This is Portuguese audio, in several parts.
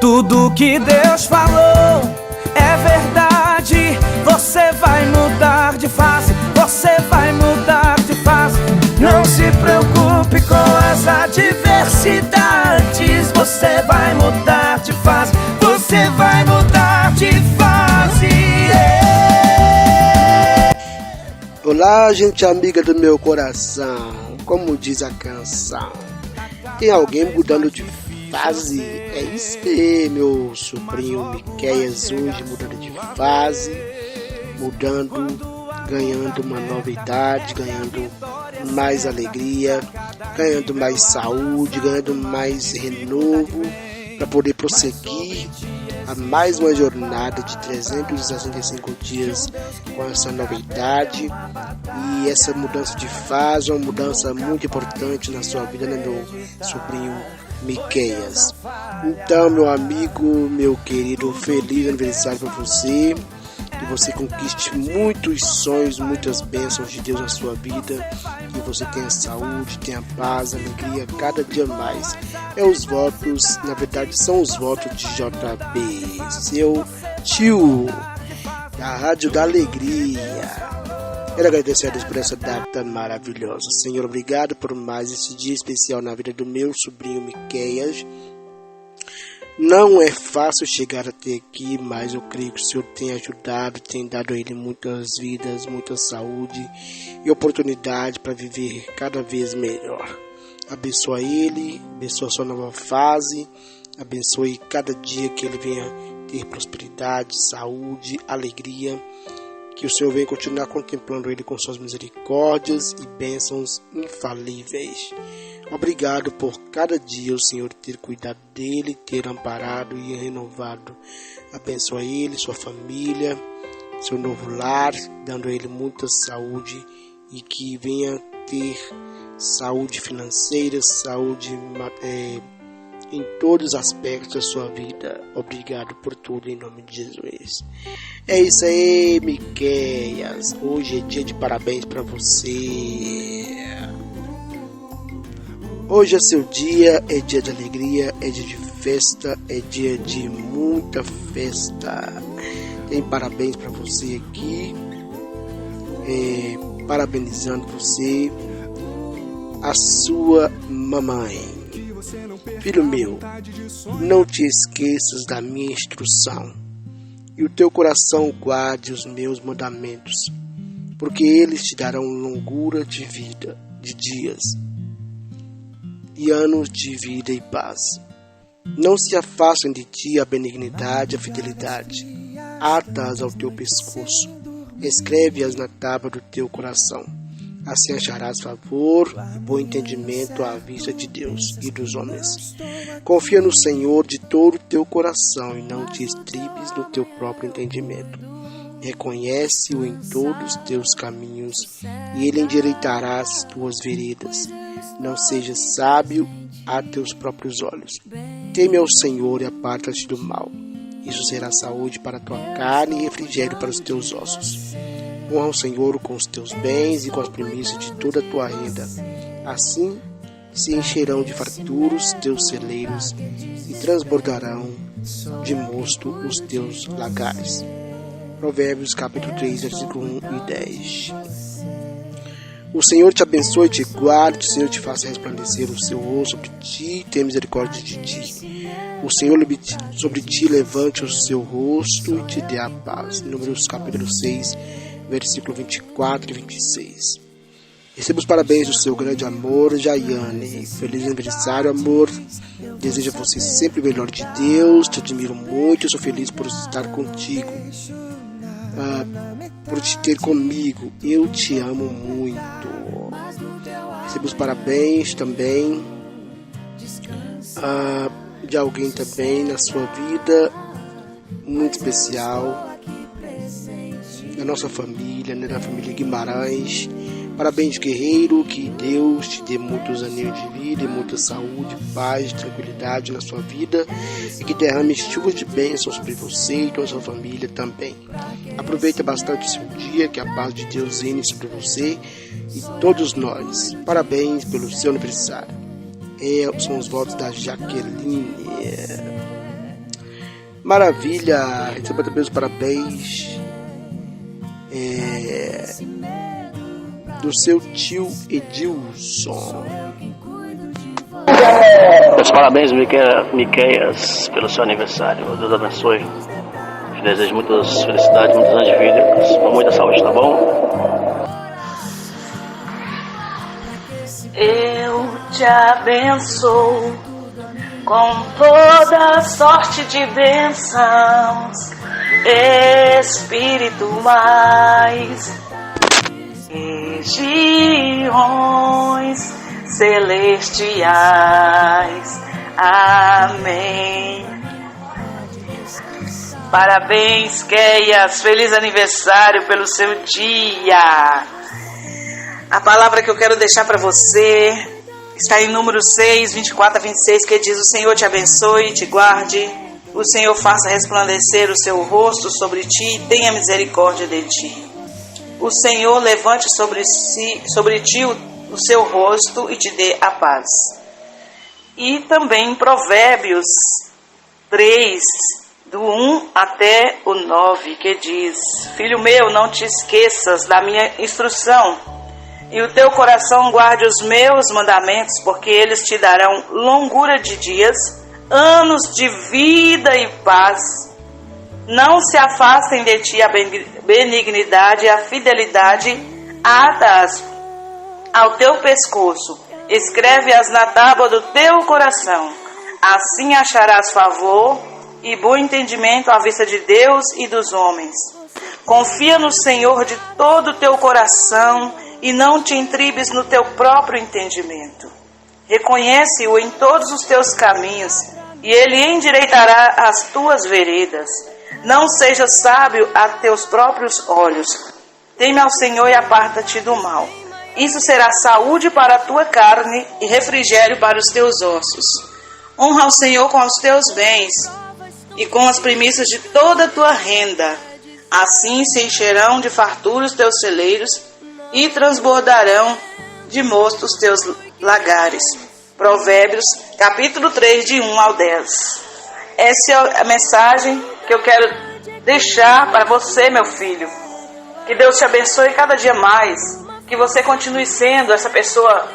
Tudo que Deus falou é verdade. Você vai mudar de fase, você vai mudar de fase. Não se preocupe com as adversidades. Você vai mudar de fase, você vai mudar de fase. Olá, gente amiga do meu coração. Como diz a canção, tem alguém mudando de fase? É isso aí, meu sobrinho Miqueias hoje mudando de fase, ganhando uma nova idade, ganhando mais alegria, ganhando mais saúde, ganhando mais renovo para poder prosseguir a mais uma jornada de 365 dias com essa nova idade. E essa mudança de fase é uma mudança muito importante na sua vida, né, meu sobrinho Miqueias? Então, meu amigo, meu querido, feliz aniversário para você. Que você conquiste muitos sonhos, muitas bênçãos de Deus na sua vida. Que você tenha saúde, tenha paz, alegria cada dia mais. Os votos, na verdade, são os votos de JB, seu tio, da Rádio da Alegria. Quero agradecer a Deus por essa data maravilhosa. Senhor, obrigado por mais esse dia especial na vida do meu sobrinho Miqueias. Não é fácil chegar até aqui, mas eu creio que o Senhor tem ajudado, tem dado a ele muitas vidas, muita saúde e oportunidade para viver cada vez melhor. Abençoa ele, abençoa a sua nova fase, abençoe cada dia que ele venha ter prosperidade, saúde, alegria. Que o Senhor venha continuar contemplando ele com suas misericórdias e bênçãos infalíveis. Obrigado por cada dia o Senhor ter cuidado dele, ter amparado e renovado. Abençoa ele, sua família, seu novo lar, dando a ele muita saúde e que venha ter saúde financeira, saúde em todos os aspectos da sua vida. Obrigado por tudo em nome de Jesus. É isso aí, Miqueias. Hoje é dia de parabéns para você. Hoje é seu dia, é dia de alegria, é dia de festa, é dia de muita festa. Tem parabéns para você aqui, parabenizando você, a sua mamãe. Filho meu, não te esqueças da minha instrução, e o teu coração guarde os meus mandamentos, porque eles te darão longura de vida, de dias, e anos de vida e paz. Não se afastem de ti a benignidade e a fidelidade. Ata-as ao teu pescoço, escreve-as na tábua do teu coração. Assim acharás favor e bom entendimento à vista de Deus e dos homens. Confia no Senhor de todo o teu coração e não te estribes no teu próprio entendimento. Reconhece-o em todos os teus caminhos e ele endireitará as tuas veredas. Não sejas sábio a teus próprios olhos. Teme ao Senhor e aparta-te do mal. Isso será saúde para a tua carne e refrigério para os teus ossos. Honra o Senhor com os teus bens e com as primícias de toda a tua renda. Assim se encherão de farturos teus celeiros e transbordarão de mosto os teus lagares. Provérbios capítulo 3, versículo 1 e 10. O Senhor te abençoe e te guarde, o Senhor te faça resplandecer o seu rosto sobre ti e tenha misericórdia de ti. O Senhor sobre ti levante o seu rosto e te dê a paz. Números capítulo 6, versículo 24 e 26. Receba os parabéns do seu grande amor, Jaiane. Feliz aniversário, amor. Desejo a você sempre o melhor de Deus. Te admiro muito, eu sou feliz por estar contigo, por te ter comigo. Eu te amo muito. Receba os parabéns também de alguém também na sua vida muito especial, da nossa família, né, da família Guimarães. Parabéns, guerreiro, que Deus te dê muitos anos de vida e muita saúde, paz, tranquilidade na sua vida e que derrame chuvas de bênçãos sobre você e toda a sua família também. Aproveita bastante o seu dia, que a paz de Deus reine sobre você e todos nós. Parabéns pelo seu aniversário. São os votos da Jaqueline. Maravilha, receba também os parabéns do seu tio Edilson. Meus parabéns, Miqueias, pelo seu aniversário. Deus abençoe. Te desejo muitas felicidades, muitos anos de vida, com muita saúde, tá bom? Eu te abençoo com toda sorte de bênçãos espirituais, regiões celestiais. Amém. Parabéns, Keias, feliz aniversário pelo seu dia. A palavra que eu quero deixar para você está em Números 6, 24 a 26, que diz: o Senhor te abençoe e te guarde, o Senhor faça resplandecer o seu rosto sobre ti e tenha misericórdia de ti. O Senhor levante sobre ti o seu rosto e te dê a paz. E também em Provérbios 3, do 1 até o 9, que diz: filho meu, não te esqueças da minha instrução, e o teu coração guarde os meus mandamentos, porque eles te darão longura de dias, anos de vida e paz. Não se afastem de ti a benignidade e a fidelidade, ata-as ao teu pescoço, escreve-as na tábua do teu coração. Assim acharás favor e bom entendimento à vista de Deus e dos homens. Confia no Senhor de todo o teu coração e não te intribes no teu próprio entendimento. Reconhece-o em todos os teus caminhos e ele endireitará as tuas veredas. Não sejas sábio a teus próprios olhos. Teme ao Senhor e aparta-te do mal. Isso será saúde para a tua carne e refrigério para os teus ossos. Honra ao Senhor com os teus bens e com as primícias de toda a tua renda. Assim se encherão de fartura os teus celeiros e transbordarão de mosto os teus lagares. Provérbios, capítulo 3, de 1 ao 10. Essa é a mensagem que eu quero deixar para você, meu filho. Que Deus te abençoe cada dia mais. Que você continue sendo essa pessoa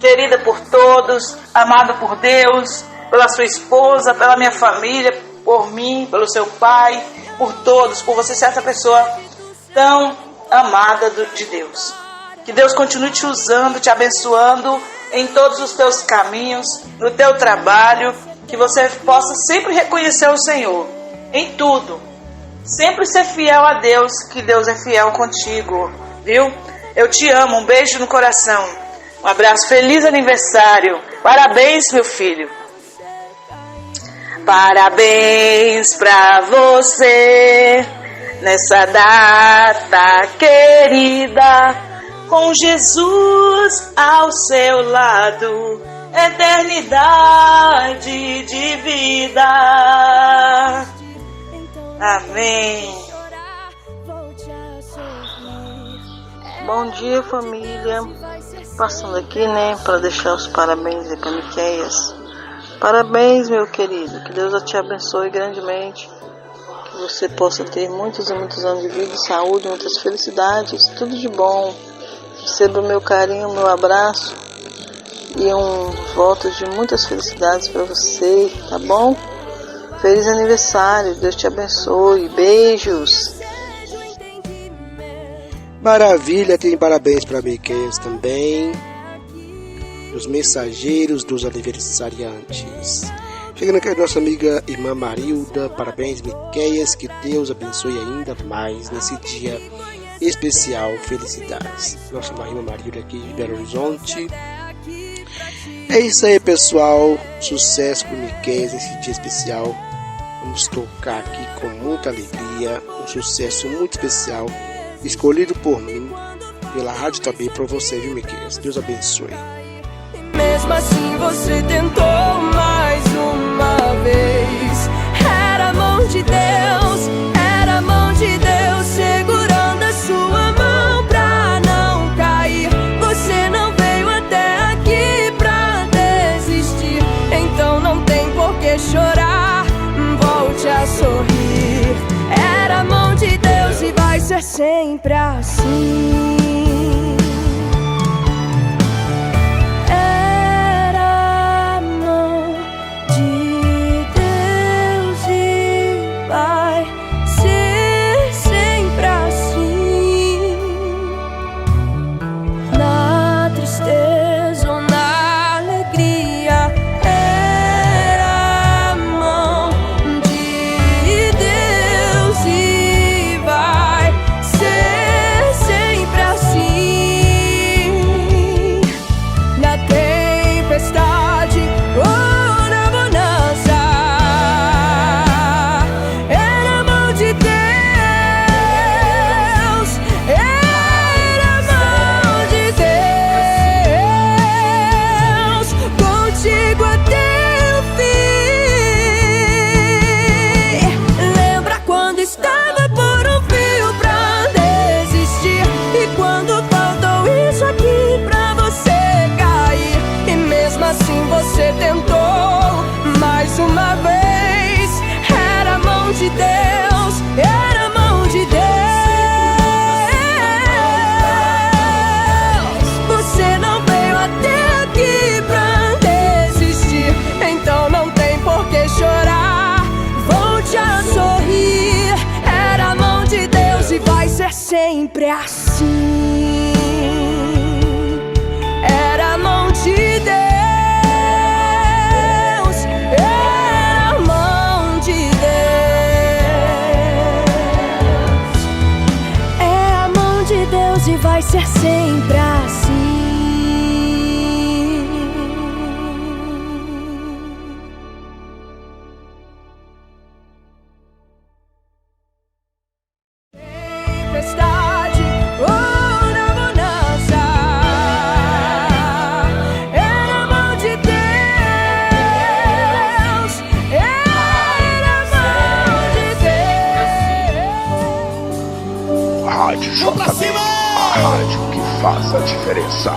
querida por todos, amada por Deus, pela sua esposa, pela minha família, por mim, pelo seu pai, por todos, por você ser essa pessoa tão amada de Deus. Que Deus continue te usando, te abençoando em todos os teus caminhos, no teu trabalho, que você possa sempre reconhecer o Senhor em tudo, sempre ser fiel a Deus, que Deus é fiel contigo, viu? Eu te amo, um beijo no coração, um abraço, feliz aniversário, parabéns, meu filho. Parabéns pra você nessa data querida, com Jesus ao seu lado, eternidade de vida. Amém. Bom dia, família. Passando aqui, para deixar os parabéns aí para Miqueias. Parabéns, meu querido. Que Deus te abençoe grandemente. Que você possa ter muitos e muitos anos de vida, saúde, muitas felicidades, tudo de bom. Receba o meu carinho, o meu abraço e um voto de muitas felicidades para você, tá bom? Feliz aniversário, Deus te abençoe, beijos. Maravilha, tem parabéns para Miqueias também, os mensageiros dos aniversariantes. Chegando aqui a nossa amiga irmã Marilda, parabéns Miqueias, que Deus abençoe ainda mais nesse dia especial, felicidades. Nossa irmã Marilda aqui de Belo Horizonte. É isso aí, pessoal, sucesso para Miqueias nesse dia especial. Vamos tocar aqui com muita alegria, um sucesso muito especial, escolhido por mim, pela rádio também, para você, viu, Miqueias? Deus abençoe. Mesmo assim você tentou mais uma vez. Era a mão de Deus, era a mão de Deus segurando a sua mão pra não cair. Você não veio até aqui pra desistir, então não tem por que chorar. sempre assim. Era a mão de Deus e vai ser sempre assim. Na tristeza ou na alegria, era a mão de Deus e vai ser sempre assim. Na tempestade ou na bonança, era a mão de Deus, era a mão de Deus, contigo até o fim. Lembra quando estava por um fio pra desistir, e quando faltou isso aqui pra você cair, e mesmo assim você tentou mais uma vez. Era a mão de Deus, era a mão de Deus. Você não veio até aqui pra desistir, então não tem por que chorar. Volte a sorrir. Era a mão de Deus e vai ser sempre assim. Era a mão de Deus, era a mão de Deus, é a mão de Deus e vai ser sempre assim. Tempestade ou na bonança, era a mão de Deus, era a mão de Deus. Rádio JB, a rádio que faz a diferença.